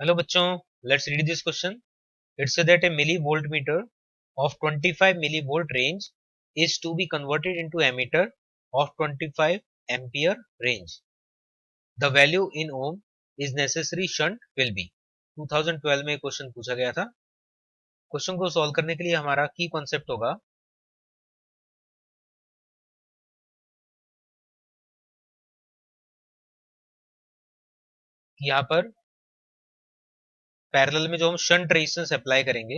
Hello बच्चों, let's read this question. It says that a millivoltmeter of 25 millivolt range is to be converted into ammeter of 25 ampere range. The value in ohm is necessary shunt will be. 2012 में question पूछा गया था. Question को solve करने के लिए हमारा की कॉन्सेप्ट होगा कि यहाँ पर पैरेलल में जो हम शंट रेजिस्टेंस अप्लाई करेंगे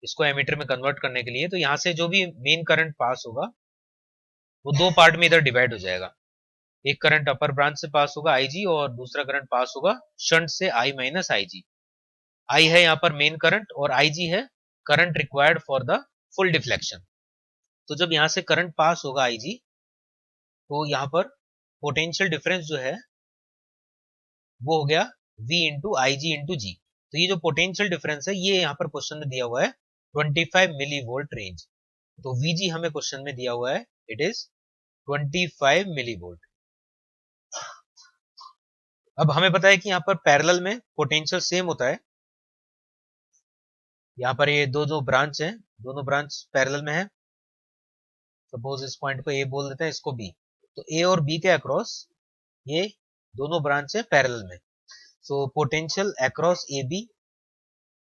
इसको एमीटर में कन्वर्ट करने के लिए, तो यहाँ से जो भी मेन करंट पास होगा वो दो पार्ट में इधर डिवाइड हो जाएगा. एक करंट अपर ब्रांच से पास होगा IG और दूसरा करंट पास होगा शंट से I माइनस IG. I है यहाँ पर मेन करंट और IG है current required for the full deflection. तो जब यहाँ से करंट पास होगा IG तो यहाँ पर पोटेंशियल डिफरेंस जो है वो हो गया V इंटू आई जी इंटू जी. तो ये जो पोटेंशियल डिफरेंस है ये यहाँ पर क्वेश्चन में दिया हुआ है 25 मिली वोल्ट रेंज. तो VG हमें क्वेश्चन में दिया हुआ है इट इज 25 मिली वोल्ट. अब हमें पता है कि यहाँ पर पैरेलल में पोटेंशियल सेम होता है. यहाँ पर ये दो ब्रांच हैं, दोनों ब्रांच पैरेलल में है. सपोज इस पॉइंट को A बोल देते हैं, इसको B. तो A और B के अक्रॉस ये दोनों ब्रांच है पैरेलल में. So potential across AB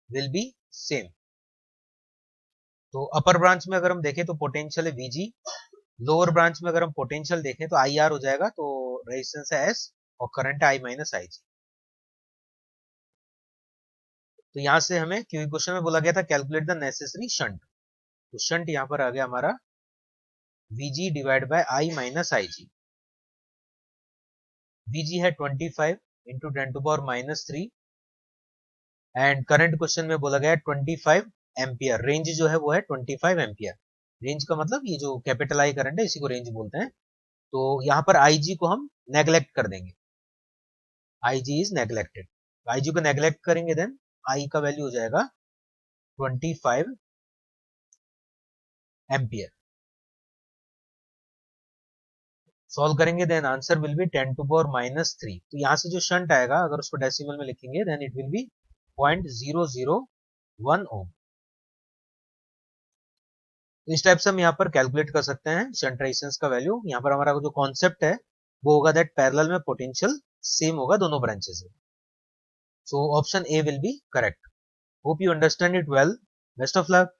will be same. तो अपर ब्रांच में अगर हम देखें तो पोटेंशियल है VG, लोअर ब्रांच में अगर हम पोटेंशियल देखें तो IR हो जाएगा. तो रेजिस्टेंस है S और करंट है I माइनस IG. तो यहां से हमें क्योंकि क्वेश्चन में बोला गया था कैलकुलेट द नेसेसरी शंट, तो शंट यहां पर आ गया हमारा VG divide by I minus IG. VG है 25 into 10 to power minus 3 and current question में बोला गया 25 एम्पियर. रेंज जो है वो है 25 एम्पियर. रेंज का मतलब ये जो कैपिटल आई करंट है इसी को रेंज बोलते हैं. तो यहाँ पर IG को हम नेग्लेक्ट कर देंगे. IG is neglected. IG को नेग्लेक्ट करेंगे देन I का वैल्यू हो जाएगा 25 एम्पियर. सॉल्व करेंगे then answer will be 10 to power minus 3. तो यहां से जो शंट आएगा अगर उसको डेसिमल में लिखेंगे देन इट विल बी 0.001 ओम. तो इस टाइप से हम यहाँ पर कैलकुलेट कर सकते हैं शंट रेजिस्टेंस का वैल्यू. यहाँ पर हमारा जो कॉन्सेप्ट है वो होगा दैट पैरेलल में पोटेंशियल सेम होगा दोनों ब्रांचेस में. So option A will be correct. Hope you understand it well. Best of luck.